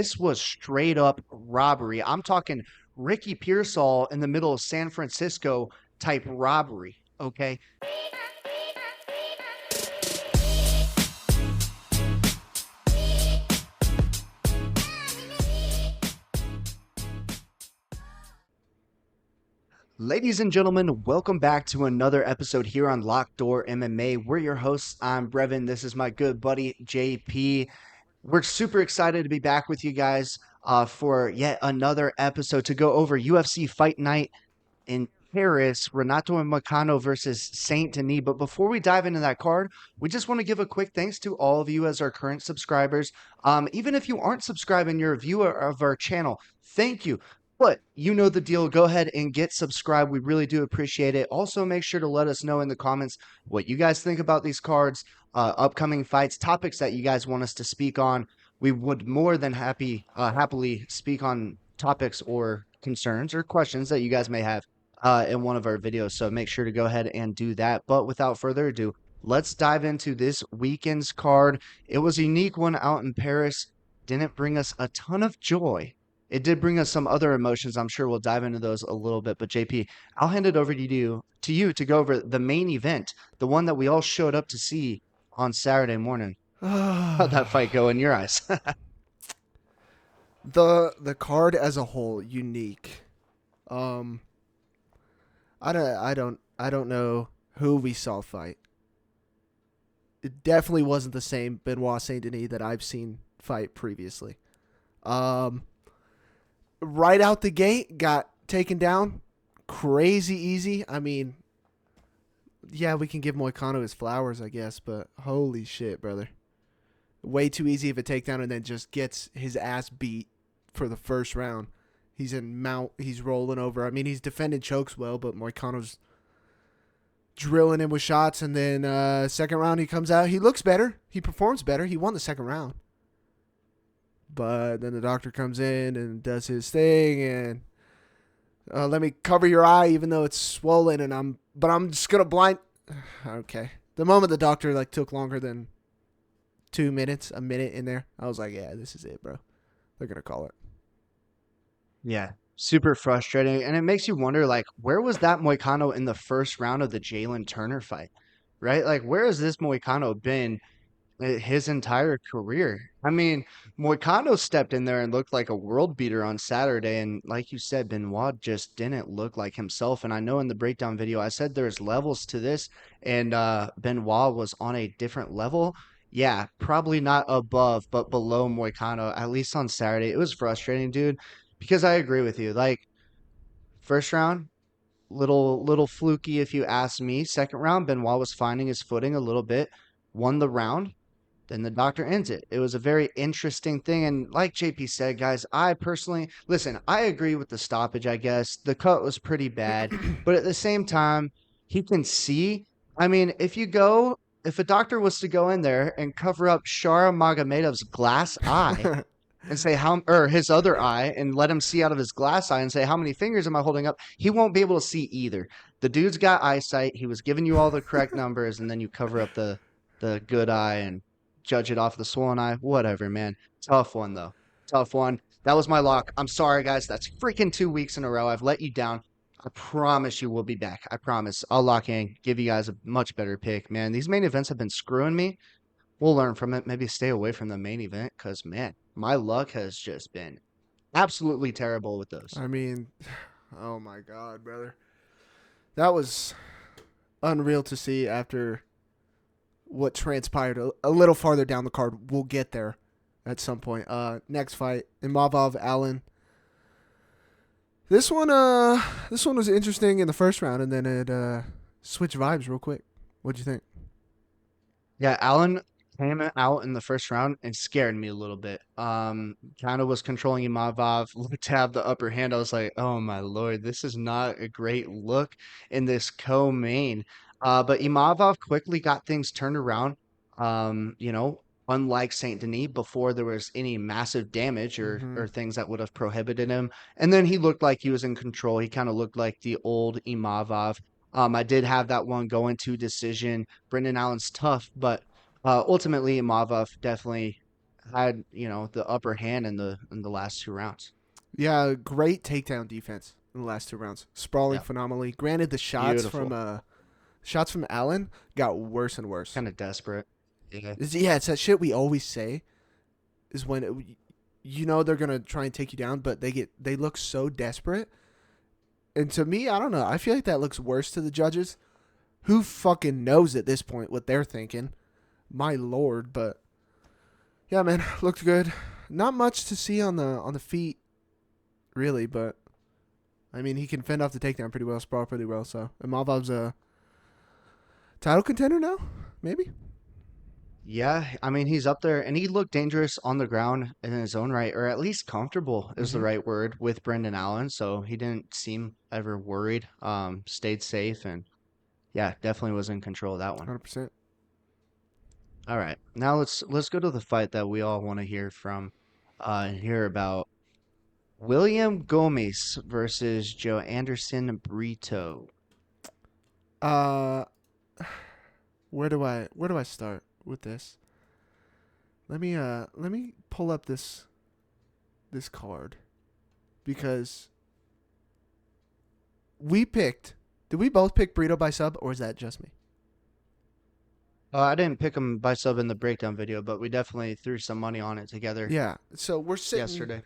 This was straight up robbery. I'm talking Ricky Pearsall in the middle of San Francisco type robbery. Okay. Ladies and gentlemen, welcome back to another episode here on Locked Door MMA. We're your hosts. I'm Brevin. This is my good buddy JP. We're super excited to be back with you guys for yet another episode to go over UFC Fight Night in Paris, Renato and Moicano versus Saint Denis. But before we dive into that card, we just want to give a quick thanks to all of you as our current subscribers. Even if you aren't subscribing, you're a viewer of our channel, thank you. But you know the deal. Go ahead and get subscribed. We really do appreciate it. Also, make sure to let us know in the comments what you guys think about these cards, upcoming fights, topics that you guys want us to speak on. We would more than happily speak on topics or concerns or questions that you guys may have in one of our videos. So make sure to go ahead and do that. But without further ado, let's dive into this weekend's card. It was a unique one out in Paris. Didn't bring us a ton of joy. It did bring us some other emotions. I'm sure we'll dive into those a little bit. But JP, I'll hand it over to go over the main event, the one that we all showed up to see on Saturday morning. How'd that fight go in your eyes? The card as a whole unique. Um, I don't know who we saw fight. It definitely wasn't the same Benoit Saint Denis that I've seen fight previously. Right out the gate, got taken down crazy easy. I mean, yeah, we can give Moicano his flowers, I guess, but holy shit, brother. Way too easy of a takedown, and then just gets his ass beat for the first round. He's in mount. He's rolling over. I mean, he's defended chokes well, but Moicano's drilling him with shots. And then second round, he comes out. He looks better. He performs better. He won the second round. But then the doctor comes in and does his thing, and let me cover your eye, even though it's swollen. And I'm just gonna blind. Okay. The moment the doctor took longer than 2 minutes, a minute in there, I was like, yeah, this is it, bro. They're gonna call it. Yeah, super frustrating. And it makes you wonder, where was that Moicano in the first round of the Jalen Turner fight? Right? Like, where has this Moicano been his entire career? I mean, Moicano stepped in there and looked like a world beater on Saturday. And like you said, Benoit just didn't look like himself. And I know in the breakdown video, I said there's levels to this, and Benoit was on a different level. Yeah, probably not above, but below Moicano, at least on Saturday. It was frustrating, dude, because I agree with you. Like, first round, little fluky if you ask me. Second round, Benoit was finding his footing a little bit, won the round, then the doctor ends it. It was a very interesting thing. And like JP said, guys, I personally, listen, I agree with the stoppage, I guess. The cut was pretty bad. But at the same time, he can see. I mean, if a doctor was to go in there and cover up Shara Magomedov's glass eye and say or his other eye, and let him see out of his glass eye and say, how many fingers am I holding up? He won't be able to see either. The dude's got eyesight. He was giving you all the correct numbers, and then you cover up the good eye and judge it off the swollen eye. Whatever, man. Tough one, though. Tough one. That was my lock. I'm sorry, guys. That's freaking 2 weeks in a row. I've let you down. I promise you we'll be back. I promise. I'll lock in, give you guys a much better pick, man. These main events have been screwing me. We'll learn from it. Maybe stay away from the main event because, man, my luck has just been absolutely terrible with those. I mean, oh my God, brother. That was unreal to see after what transpired a little farther down the card. We'll get there at some point. Next fight, Imavov Allen. This one was interesting in the first round, and then it switched vibes real quick. What'd you think? Yeah, Allen came out in the first round and scared me a little bit. Kind of was controlling Imavov, looked to have the upper hand. I was like, oh my Lord, this is not a great look in this co-main. But Imavov quickly got things turned around. Unlike Saint Denis, before there was any massive damage Mm-hmm. or things that would have prohibited him. And then he looked like he was in control. He kind of looked like the old Imavov. I did have that one going to decision. Brendan Allen's tough, but ultimately, Imavov definitely had, the upper hand in the last 2 rounds. Yeah, great takedown defense in the last 2 rounds. Sprawling Yeah, phenomenally. Granted, the beautiful. shots from Allen got worse and worse. Kind of desperate. Yeah. Yeah, it's that shit we always say is when they're gonna try and take you down, but they look so desperate. And to me, I don't know. I feel like that looks worse to the judges. Who fucking knows at this point what they're thinking? My lord, but yeah, man, looked good. Not much to see on the feet, really, but I mean, he can fend off the takedown pretty well, sprawl pretty well. So, and Malvav's a title contender now, maybe. Yeah, I mean he's up there, and he looked dangerous on the ground in his own right, or at least comfortable is the Mm-hmm. right word with Brendan Allen. So he didn't seem ever worried. Stayed safe, and yeah, definitely was in control of that one. 100%. All right, now let's go to the fight that we all want to hear from, hear about William Gomes versus Joe Anderson Brito. Uh, where do I start with this? Let me pull up this card because we picked. Did we both pick Burrito by sub, or is that just me? I didn't pick him by sub in the breakdown video, but we definitely threw some money on it together Yeah. So yesterday.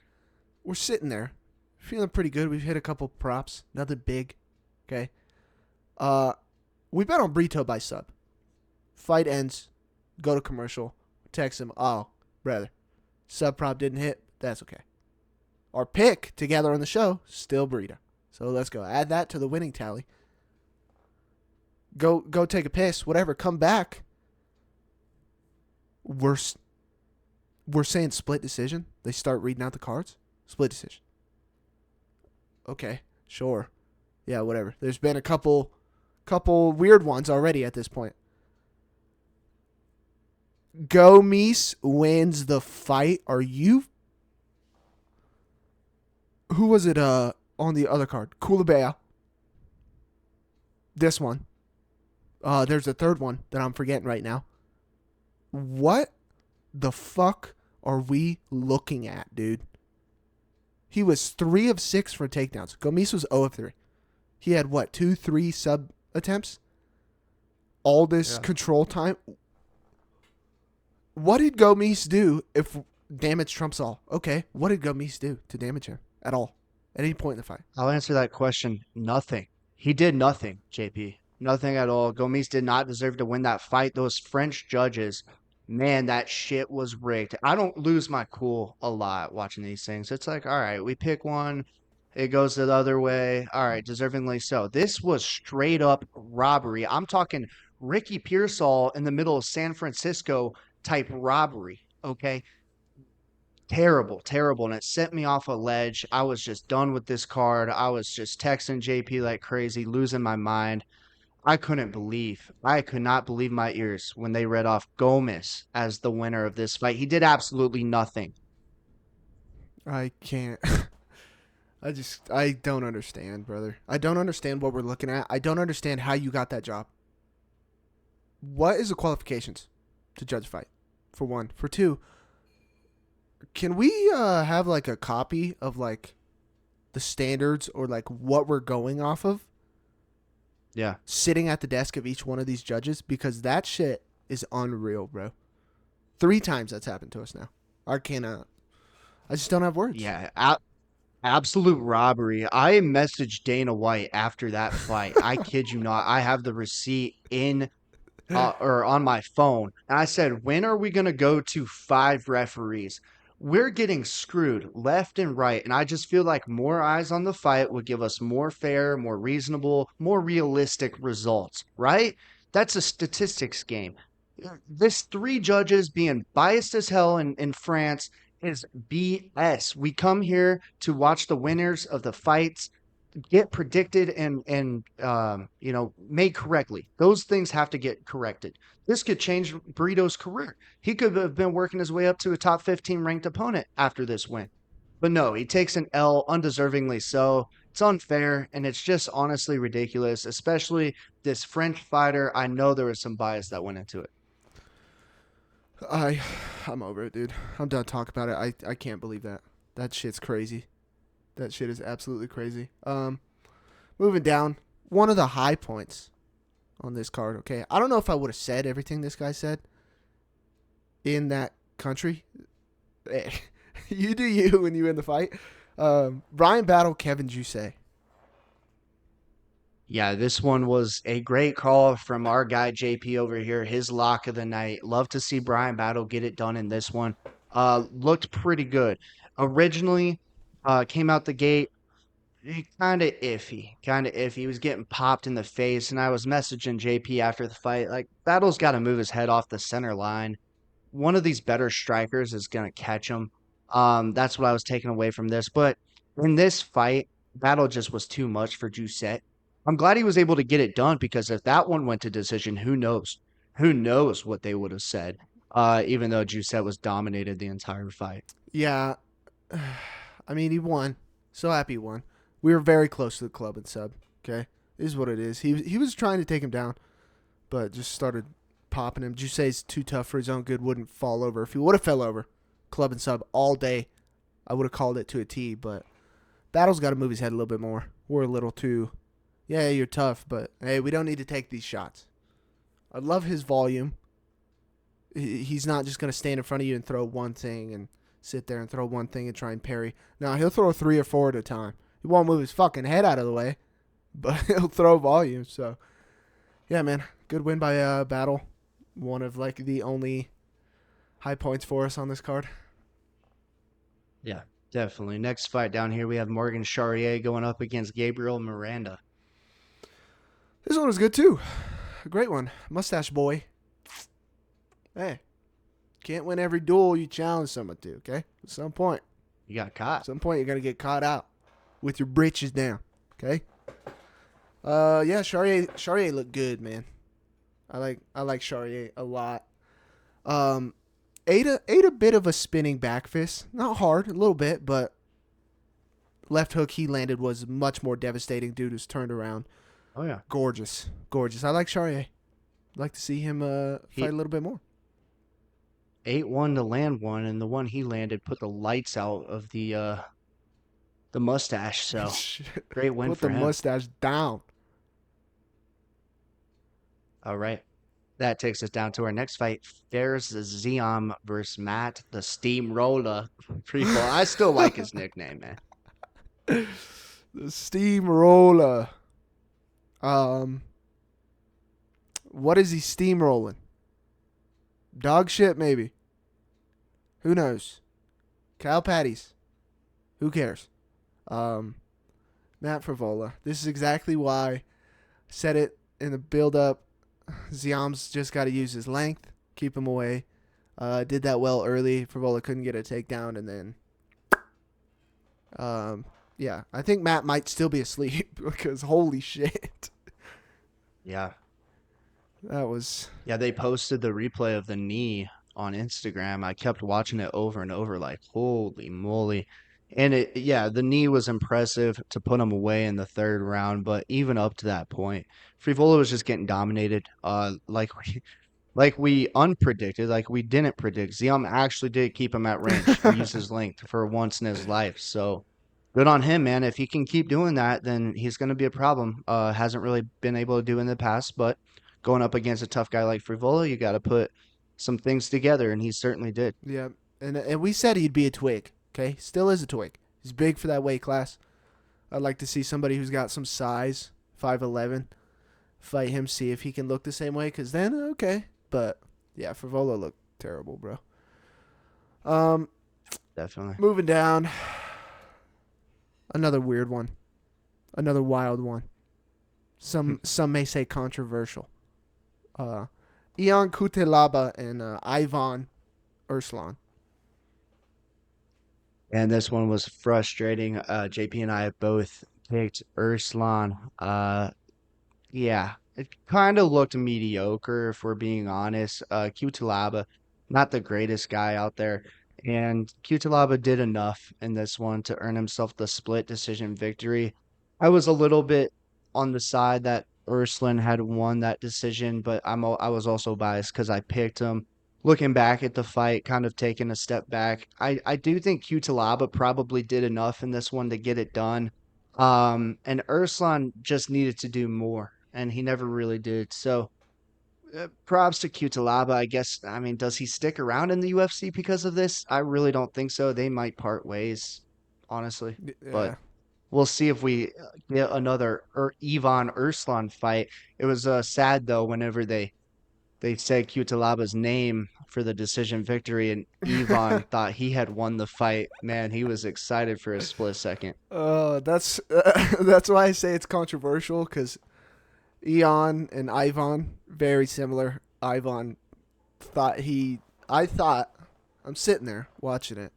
we're sitting there, feeling pretty good. We've hit a couple props, nothing big. Okay. Uh, we bet on Brito by sub. Fight ends, go to commercial. Text him. Oh, brother, sub prop didn't hit. That's okay. Our pick together on the show still Burrito. So let's go. Add that to the winning tally. Go take a piss. Whatever. Come back. We're we're saying split decision. They start reading out the cards. Split decision. Okay, sure. Yeah, whatever. There's been a couple weird ones already at this point. Gomes wins the fight. Are you? Who was it? On the other card, Kulabea. This one. There's a third one that I'm forgetting right now. What the fuck are we looking at, dude? He was 3 of 6 for takedowns. Gomes was 0 of 3. He had what, 2, 3 sub attempts? All this Yeah. control time. What did Gomes do if damage trumps all? Okay, what did Gomes do to damage him at all? At any point in the fight? I'll answer that question. Nothing. He did nothing, JP. Nothing at all. Gomes did not deserve to win that fight. Those French judges, man, that shit was rigged. I don't lose my cool a lot watching these things. It's like, all right, we pick one, it goes the other way. All right, deservingly so. This was straight up robbery. I'm talking Ricky Pearsall in the middle of San Francisco type robbery. Okay, terrible, terrible. And it sent me off a ledge. I was just done with this card. I was just texting JP like crazy, losing my mind. I could not believe my ears when they read off Gomez as the winner of this fight. He did absolutely nothing. I can't. I don't understand, brother. I don't understand what we're looking at. I don't understand how you got that job. What is the qualifications to judge a fight? For one. For two, can we have like a copy of like the standards or like what we're going off of Yeah. sitting at the desk of each one of these judges? Because that shit is unreal, bro. 3 times that's happened to us now. I cannot. I just don't have words. Yeah. Absolute robbery. I messaged Dana White after that fight. I kid you not. I have the receipt in or on my phone. And I said, when are we going to go to 5 referees? We're getting screwed left and right. And I just feel like more eyes on the fight would give us more fair, more reasonable, more realistic results, right? That's a statistics game. This 3 judges being biased as hell in France is BS. We come here to watch the winners of the fights get predicted and made correctly. Those things have to get corrected. This could change Burrito's career. He could have been working his way up to a top 15 ranked opponent after this win. But no, he takes an L undeservingly so. It's unfair and it's just honestly ridiculous, especially this French fighter. I know there was some bias that went into it. I I'm over it, dude. I'm done talking about it. I can't believe that. That shit's crazy. That shit is absolutely crazy. Moving down, one of the high points on this card. Okay, I don't know if I would have said everything this guy said in that country. Hey, you do you when you win the fight. Brian Battle, Kevin Jusay. Yeah, this one was a great call from our guy JP over here. His lock of the night. Love to see Brian Battle get it done in this one. Looked pretty good. Originally, came out the gate kind of iffy, kind of iffy. He was getting popped in the face, and I was messaging JP after the fight, like Battle's got to move his head off the center line. One of these better strikers is going to catch him. That's what I was taking away from this. But in this fight, Battle just was too much for Giuseppe. I'm glad he was able to get it done because if that one went to decision, who knows? Who knows what they would have said? Even though Giuseppe was dominated the entire fight. Yeah, I mean he won. So happy he won. We were very close to the club and sub. Okay, this is what it is. He was trying to take him down, but just started popping him. Jusay's too tough for his own good. Wouldn't fall over. If he would have fell over, club and sub all day, I would have called it to a T. But Battle's got to move his head a little bit more. We're a little too. Yeah, you're tough, but hey, we don't need to take these shots. I love his volume. He's not just going to stand in front of you and throw one thing and sit there and throw one thing and try and parry. No, he'll throw 3 or 4 at a time. He won't move his fucking head out of the way, but he'll throw volume. So, yeah, man, good win by Battle. One of like the only high points for us on this card. Yeah, definitely. Next fight down here, we have Morgan Charrier going up against Gabriel Miranda. This one was good too. A great one. Mustache boy. Hey, can't win every duel you challenge someone to, okay? At some point. You got At caught. some point, you're going to get caught out with your britches down, okay? Yeah, Charrier looked good, man. I like Charrier a lot. Um, ate a bit of a spinning back fist. Not hard, a little bit, but left hook he landed was much more devastating. Dude was turned around. Oh yeah. Gorgeous. Gorgeous. I like Charrier. I'd like to see him fight He a little bit more. ate one to land one, and the one he landed put the lights out of the mustache. So great win Put the for him. mustache down. All right. That takes us down to our next fight. There's Ziam versus Matt, the Steamroller. Pretty cool. I still like his nickname, man. The steamroller. Um, what is he steamrolling? Dog shit, maybe. Who knows? Cow patties. Who cares? Um, Matt Frivola. This is exactly why I said it in the build up. Ziam's just got to use his length, keep him away. Did that well early. Frivola couldn't get a takedown, and then, yeah, I think Matt might still be asleep because holy shit, Yeah. that was Yeah, they posted the replay of the knee on Instagram. I kept watching it over and over, like, holy moly. And yeah, the knee was impressive to put him away in the third round, but even up to that point, Frivola was just getting dominated. Like we unpredicted, like we didn't predict. Ziam actually did keep him at range and use his length for once in his life. So good on him, man. If he can keep doing that, then he's going to be a problem. Hasn't really been able to do in the past, but going up against a tough guy like Frivola, you got to put some things together, and he certainly did. yeah. And we said he'd be a twig. Okay, still is a twig. He's big for that weight class. I'd like to see somebody who's got some size, 5'11", fight him, see if he can look the same way. Cause then okay, but yeah, Frivola looked terrible, bro. Um, Definitely. moving down. Another weird one. Another wild one. Some may say controversial. Ion Kutelaba and Ivan Urslan. And this one was frustrating. JP and I both picked Urslan. Yeah, it kind of looked mediocre if we're being honest. Cutelaba, not the greatest guy out there. And Cutelaba did enough in this one to earn himself the split decision victory. I was a little bit on the side that Urslan had won that decision, but I was also biased because I picked him. looking back at the fight, kind of taking a step back, I do think Cutelaba probably did enough in this one to get it done. And Urslan just needed to do more, and he never really did. So props to Cutelaba, I guess. I mean, does he stick around in the UFC because of this? I really don't think so. They might part ways, honestly. But Yeah. we'll see if we get another Ivan Urslan fight. It was sad though whenever they said Cutelaba's name for the decision victory, and Ivan thought he had won the fight. Man, he was excited for a split second. That's that's why I say it's controversial because Eon and Ivan very similar. Ivan thought he, I thought, I'm sitting there watching it,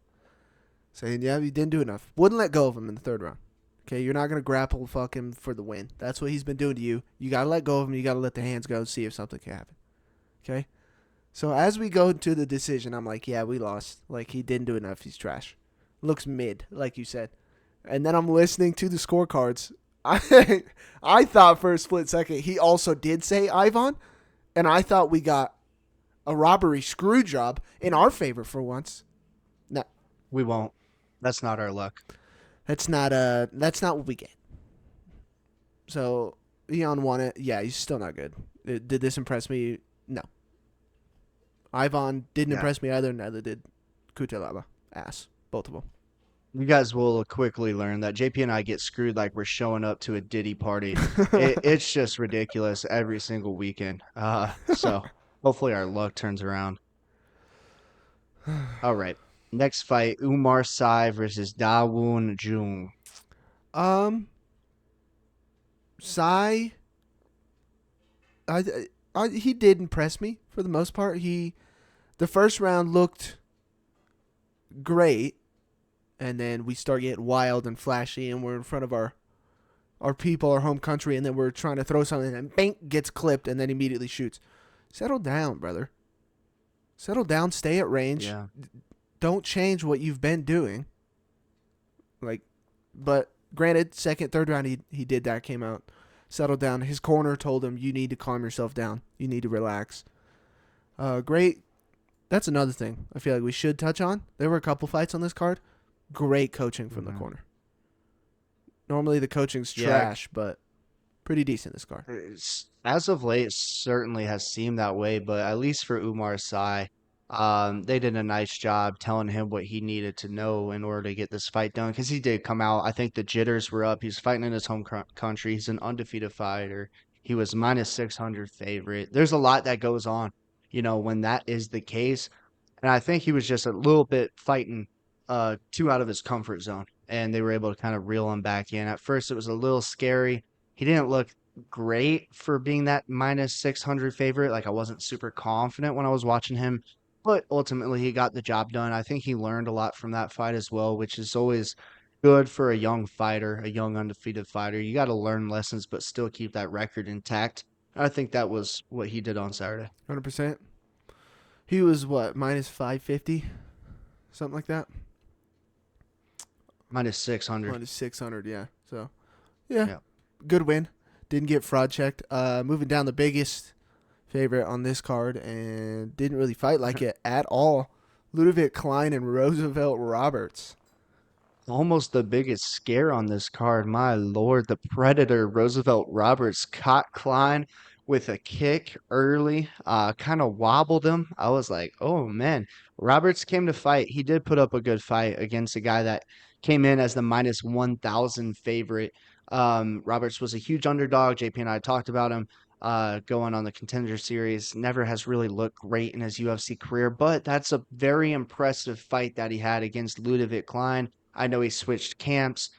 saying, "Yeah, he didn't do enough. Wouldn't let go of him in the third round." Okay, you're not gonna grapple fuck him for the win. That's what he's been doing to you. You gotta let go of him. You gotta let the hands go and see if something can happen. Okay. So as we go into the decision, I'm like, yeah, we lost. Like he didn't do enough. He's trash. Looks mid, like you said. And then I'm listening to the scorecards. I thought for a split second he also did say Ivan, and I thought we got a robbery screw job in our favor for once. No, We won't. That's not our luck. that's not what we get. So Eon won it. Yeah, he's still not good. Did this impress me? No. Ivan didn't Yeah. impress me either. Neither did Kutelaba. Ass. Both of them. You guys will quickly learn that JP and I get screwed like we're showing up to a Diddy party. It's just ridiculous every single weekend. So hopefully our luck turns around. All right. Next fight, Umar Sai versus Dawoon Jung. um, Sai, he did impress me for the most part. The first round looked great, and then we start getting wild and flashy, and we're in front of our people, our home country, and then we're trying to throw something, and bang, gets clipped, and then immediately shoots. Settle down, brother. Settle down. Stay at range. Yeah. Don't change what you've been doing. Like, but granted, second, third round, he did that. Came out, settled down. His corner told him, "You need to calm yourself down. You need to relax." Great. That's another thing I feel like we should touch on. There were a couple fights on this card. Great coaching from the Mhm. corner. Normally the coaching's Yeah, trash, but pretty decent this card. as of late, it certainly has seemed that way, but at least for Umar Sy, they did a nice job telling him what he needed to know in order to get this fight done. Because he did come out, I think the jitters were up. He's fighting in his home country. He's an undefeated fighter. He was minus 600 favorite. There's a lot that goes on, when that is the case. And I think he was just a little bit fighting too out of his comfort zone, and they were able to kind of reel him back in. At first, it was a little scary. He didn't look great for being that minus 600 favorite. Like I wasn't super confident when I was watching him, but ultimately he got the job done. I think he learned a lot from that fight as well, which is always good for a young fighter, a young undefeated fighter. You got to learn lessons, but still keep that record intact. I think that was what he did on Saturday. 100%. He was what, minus 550? Something like that? Minus 600. Minus 600, yeah. So, yeah, Yeah. good win. Didn't get fraud checked. Moving down, the biggest favorite on this card and didn't really fight like it at all. Ludovic Klein and Roosevelt Roberts. Almost the biggest scare on this card. My lord, the Predator Roosevelt Roberts caught Klein with a kick early, kind of wobbled him. I was like, oh man. Roberts came to fight. He did put up a good fight against a guy that came in as the minus 1,000 favorite. Roberts was a huge underdog. JP and I talked about him going on the contender series. Never has really looked great in his UFC career, but that's a very impressive fight that he had against Ludovic Klein. I know he switched camps.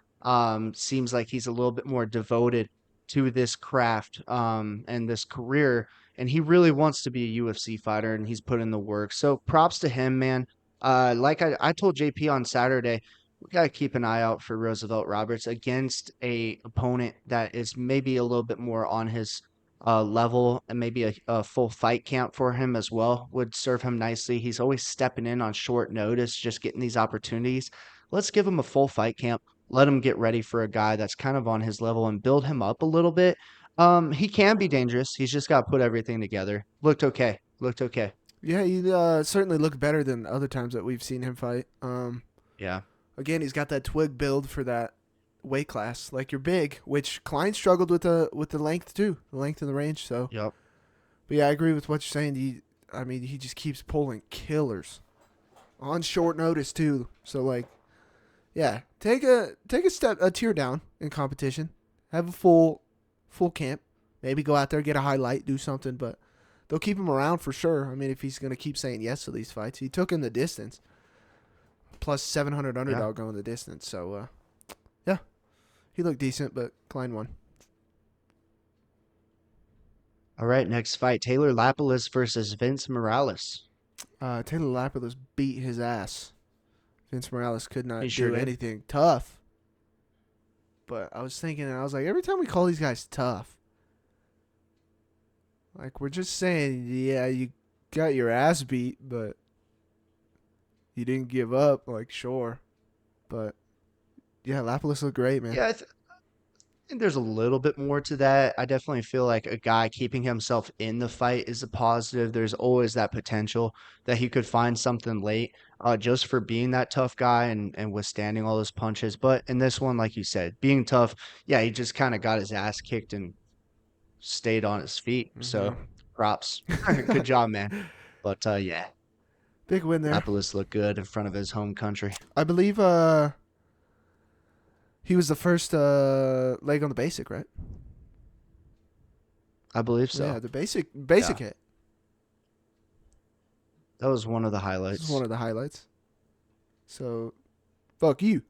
Seems like he's a little bit more devoted to this craft and this career, and he really wants to be a UFC fighter, and he's put in the work. So props to him, man. Like I told JP on Saturday, we gotta keep an eye out for Roosevelt Roberts against a opponent that is maybe a little bit more on his level, and maybe a full fight camp for him as well would serve him nicely. He's always stepping in on short notice, just getting these opportunities. Let's give him a full fight camp. Let him get ready for a guy that's kind of on his level and build him up a little bit. He can be dangerous. He's just got to put everything together. Looked okay. Looked okay. Yeah, he certainly looked better than other times that we've seen him fight. Yeah. Again, he's got that twig build for that weight class. Like you're big, which Klein struggled with the length too, the length and the range. So, Yep. but yeah, I agree with what you're saying. I mean, he just keeps pulling killers on short notice too. So like, yeah, take a tier down in competition. Have a full camp. Maybe go out there, get a highlight, do something, but they'll keep him around for sure. I mean, if he's gonna keep saying yes to these fights, he took in the distance plus 700 Yeah. underdog going the distance. So yeah, he looked decent, but Klein won. All right, next fight, Taylor Lapilus versus Vince Morales. Taylor Lapillus beat his ass. Vince Morales could He not sure do did. anything tough. But I was thinking, I was like, every time we call these guys tough, like we're just saying, yeah, you got your ass beat, but you didn't give up. Like, sure, but yeah, Lapillus looked great, man. Yeah, think there's a little bit more to that. I definitely feel like a guy keeping himself in the fight is a positive. There's always that potential that he could find something late, just for being that tough guy and withstanding all those punches. But in this one, like you said, being tough, yeah, he just kind of got his ass kicked and stayed on his feet. Hmm. So props. Good job, man. But yeah, Big win there. Lapalus looked good in front of his home country. I believe he was the first leg on the basic, right? I believe Yeah, so. the basic Yeah, hit. that was one of the This is one highlights. of the highlights. So, fuck you.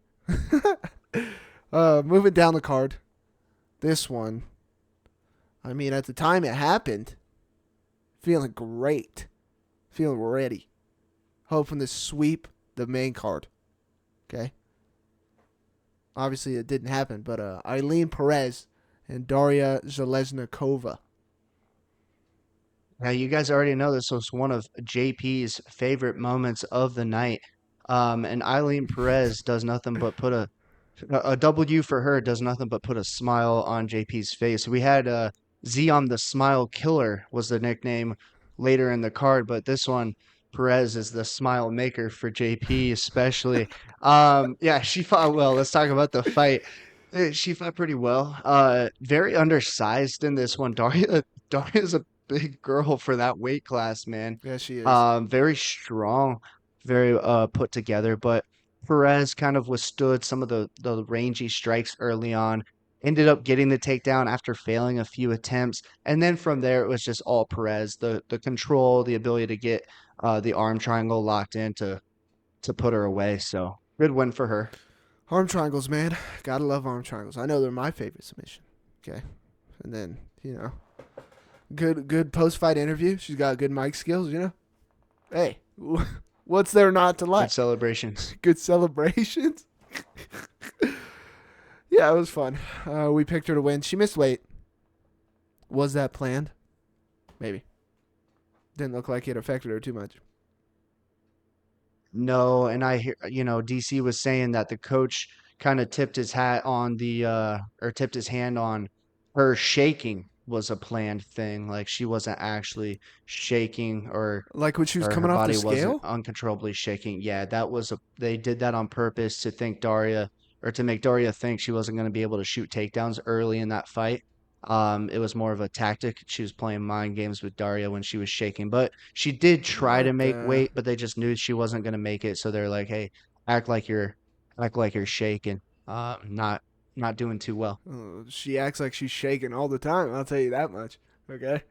Moving down the card. This one, I mean, at the time it happened, feeling great. Feeling ready. Hoping to sweep the main card. Okay? Obviously, it didn't happen, but Eileen Perez and Daria Zalesnikova. Yeah, you guys already know this was one of JP's favorite moments of the night. And Eileen Perez does nothing but put a W for her does nothing but put a smile on JP's face. We had Zion the Smile Killer was the nickname later in the card, but this one Perez is the smile maker for JP especially. Yeah, she fought well. Let's talk about the fight. She fought pretty well. Very undersized in this one. Daria's a big girl for that weight class, man. Yeah, she is. Very strong, very put together, but Perez kind of withstood some of the rangy strikes early on, ended up getting the takedown after failing a few attempts, and then from there it was just all Perez, the control, the ability to get the arm triangle locked in to put her away. So good win for her. Arm triangles, man. Gotta love arm triangles. I know they're my favorite submission. Okay. And then, good post fight interview. She's got good mic skills, Hey, what's there not to Good like? celebrations. Good celebrations. Yeah, it was fun. We picked her to win. She missed weight. Was that planned? Maybe. Didn't look like it affected her too much. No, and I hear, DC was saying that the coach kind of tipped his hat on or tipped his hand on her shaking was a planned thing. Like she wasn't actually shaking Like when she was or her coming off the body wasn't scale? uncontrollably shaking. Yeah, they did that on purpose to think Daria or to make Daria think she wasn't going to be able to shoot takedowns early in that fight. It was more of a tactic. She was playing mind games with Daria when she was shaking, but she did try to What make the? weight, but they just knew she wasn't going to make it. So they're like, "Hey, act like you're, act like you're shaking. Not doing too well." Oh, she acts like she's shaking all the time. I'll tell you that much. Okay.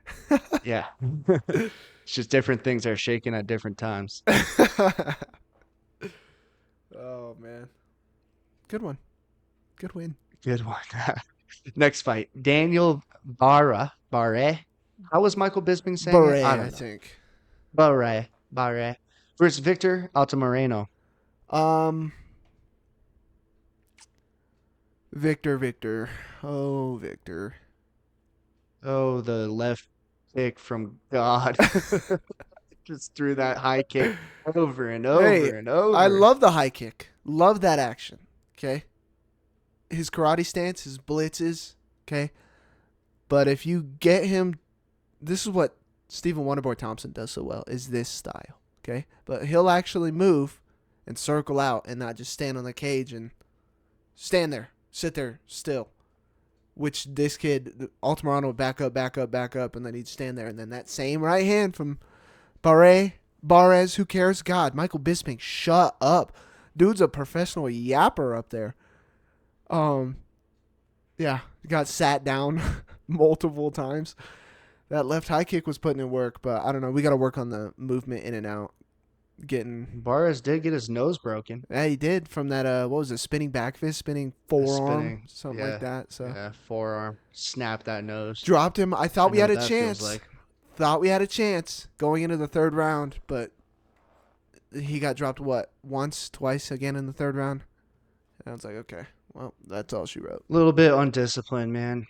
Yeah, it's just different things are shaking at different times. Oh man, good one. Good win. Good one. Next fight, Daniel Barre. How was Michael Bisping saying it? I Beret, I don't know. think. Barre versus Victor Altamirano. Um, Victor. Oh, Victor. Oh, the left kick from God. Just threw that high kick over and over Hey, and I over. love the high kick. Love that action. Okay. His karate stance, his blitzes. Okay. But if you get him, this is what Stephen Wonderboy Thompson does so well is this style. Okay, but he'll actually move and circle out and not just stand on the cage and stand there, sit there still. Which this kid, Altamirano, would back up, back up, back up, and then he'd stand there. And then that same right hand from Barres, who cares? God, Michael Bisping, shut up. Dude's a professional yapper up there. Um, yeah, got sat down multiple times. That left high kick was putting in work, but I don't know. We got to work on the movement in and out. Getting, Barres did get his nose broken. yeah, he did from that. What was it? Spinning back fist, spinning forearm, Spinning. something like Yeah. that. So Yeah. Forearm. Snap that nose. dropped him. I I thought we know had what a that feels chance. like. Thought we had a chance going into the third round, but he got dropped what, once, twice again in the third round. And I was like, okay, well, that's all she wrote. A little bit undisciplined, man.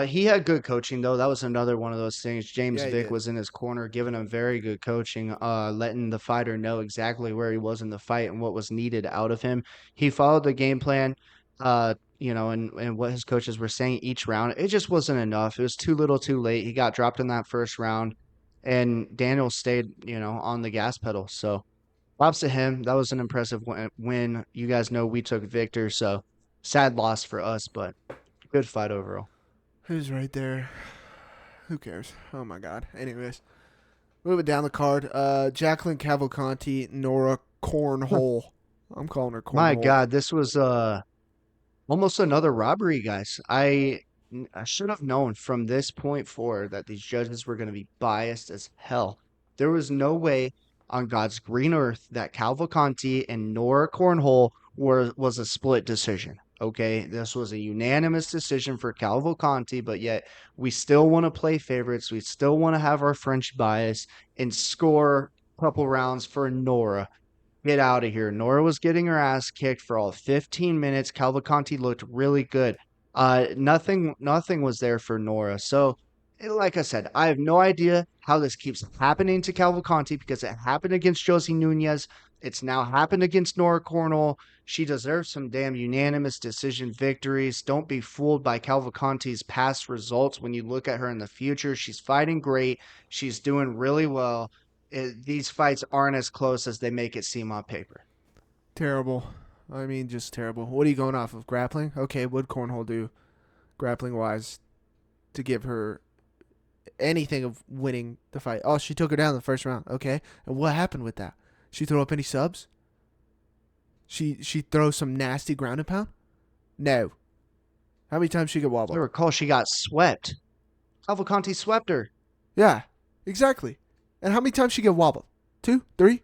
He had good coaching though. That was another one of those things. James Yeah, he Vick did. was in his corner, giving him very good coaching, letting the fighter know exactly where he was in the fight and what was needed out of him. He followed the game plan, and what his coaches were saying each round. It just wasn't enough. It was too little, too late. He got dropped in that first round, and Daniel stayed, on the gas pedal. So props to him. That was an impressive win. You guys know we took Victor, so sad loss for us, but good fight overall. Who's right there? Who cares? Oh my god. Anyways, moving down the card. Jacqueline Cavalcanti, Nora Huh. Cornhole. I'm calling her My Cornhole. God, this was almost another robbery, guys. I should have known from this point forward that these judges were going to be biased as hell. There was no way on God's green earth that Cavalcanti and Nora Cornhole was a split decision. Okay, this was a unanimous decision for Cavalcanti, but yet we still want to play favorites. We still want to have our French bias and score a couple rounds for Nora. Get out of here. Nora was getting her ass kicked for all 15 minutes. Cavalcanti looked really good. Nothing was there for Nora. So, like I said, I have no idea how this keeps happening to Cavalcanti because it happened against Josie Nunez. It's now happened against Nora Cornell. She deserves some damn unanimous decision victories. Don't be fooled by Cavalcanti's past results when you look at her in the future. She's fighting great. She's doing really well. These fights aren't as close as they make it seem on paper. Terrible. I mean, just terrible. What are you going off of? Grappling? Okay, what'd Cornhole do grappling wise to give her anything of winning the fight? Oh, she took her down in the first round. Okay. And what happened with that? She throw up any subs? She throws some nasty ground and pound? No. How many times she get I wobbled? recall she got swept. Cavalcanti swept her. Yeah, exactly. And how many times she get wobbled? 2, 3?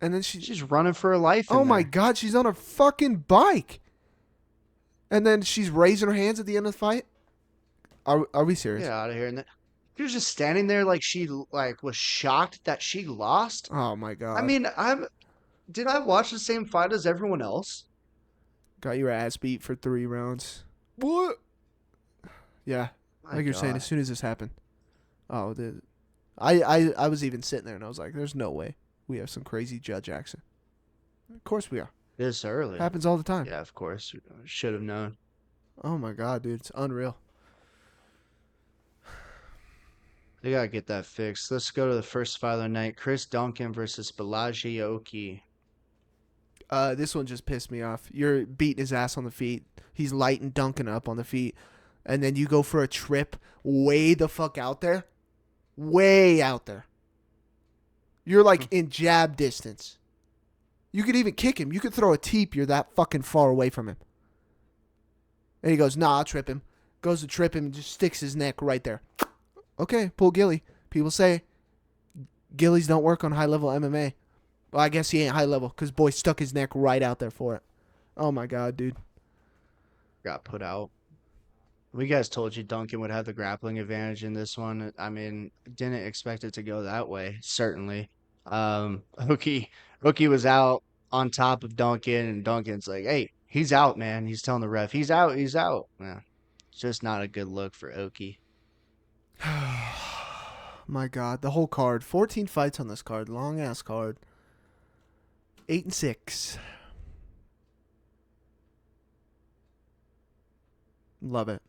And then She's running for her life oh in my there. god, she's on a fucking bike. And then she's raising her hands at the end of the fight. Are we serious? Get out of here. And then she was just standing there like she was shocked that she lost. Oh my I god. mean, did I watch the same fight as everyone else? Got your ass beat for 3 rounds. What? Yeah, My like you're saying, as God. soon as this happened. Oh, I was even sitting there and I was like, there's no way we have some crazy judge action. Of course we are. This early. Happens all the time. Yeah, of course. Should have known. Oh my god, dude, it's unreal. They gotta get that fixed. Let's go to the first fight of the night. Chris Duncan versus Balaji Oki. This one just pissed me off. You're beating his ass on the feet. He's light and dunking up on the feet. And then you go for a trip way the fuck out there. Way out there. You're like in jab distance. You could even kick him. You could throw a teep. You're that fucking far away from him. And he goes, nah, I'll trip him. Goes to trip him and just sticks his neck right there. Okay, pull Gilly. People say Gillies don't work on high level MMA. Well, I guess he ain't high level because boy stuck his neck right out there for it. Oh my god, dude. Got put out. We guys told you Duncan would have the grappling advantage in this one. I mean, didn't expect it to go that way, certainly. Hookie was out on top of Duncan, and Duncan's like, hey, he's out, man. He's telling the ref, he's out, he's out. Yeah, it's just not a good look for Oki. My god, the whole card. 14 fights on this card. Long ass card. 8-6. Love it.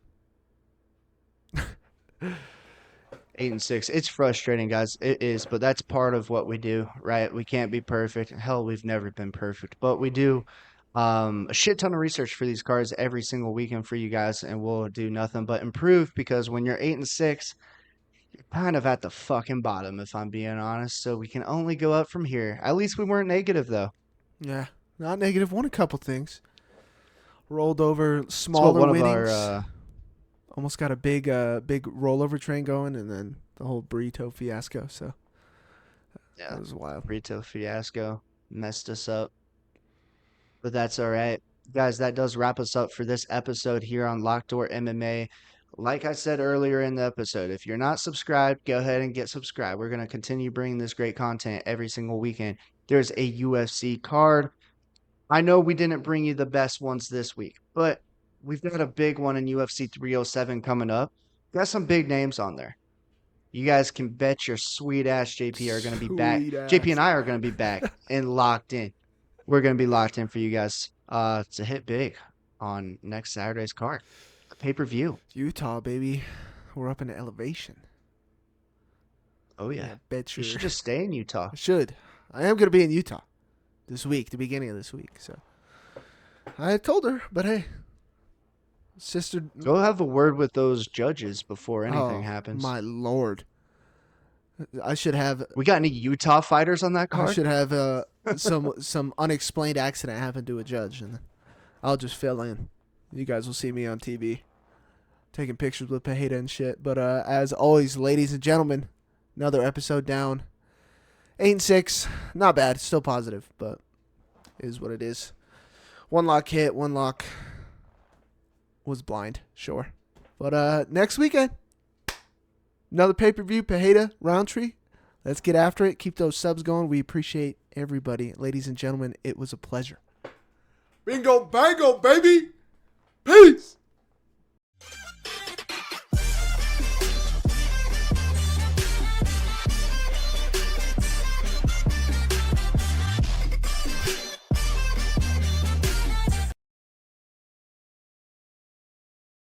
8-6. It's frustrating, guys. It is, but that's part of what we do, right? We can't be perfect. Hell, we've never been perfect, but we do a shit ton of research for these cards every single weekend for you guys, and we'll do nothing but improve because when you're 8-6, you're kind of at the fucking bottom, if I'm being honest. So we can only go up from here. At least we weren't negative though. Yeah, not negative. Won a couple things. Rolled over That's what smaller one of our winnings. Almost got a big rollover train going, and then the whole burrito fiasco. So yeah, that was wild. Rito fiasco messed us up. But that's all right. Guys, that does wrap us up for this episode here on Locked Door MMA. Like I said earlier in the episode, if you're not subscribed, go ahead and get subscribed. We're going to continue bringing this great content every single weekend. There's a UFC card. I know we didn't bring you the best ones this week, but we've got a big one in UFC 307 coming up. Got some big names on there. You guys can bet your sweet ass JP are going to be back. Sweet JP and ass. I are going to be back and locked in. We're going to be locked in for you guys to hit big on next Saturday's card, pay-per-view. Utah, baby. We're up in elevation. Oh Yeah, yeah, bet you your. should just stay in Utah. I should. I am gonna be in Utah this week, the beginning of this week. So I told her, but hey, sister. Go have a word with those judges before anything Oh happens. my lord. I should have. We got any Utah fighters on that I card? should have some unexplained accident happen to a judge, and I'll just fill in. You guys will see me on TV taking pictures with Pajeda and shit. But as always, ladies and gentlemen, another episode down. 8-6, not bad, still positive, but it is what it is. One lock hit, one lock was blind, sure. But next weekend, another pay-per-view, Pajeda, Roundtree. Let's get after it. Keep those subs going. We appreciate everybody. Ladies and gentlemen, it was a pleasure. Bingo, bango, baby. Peace.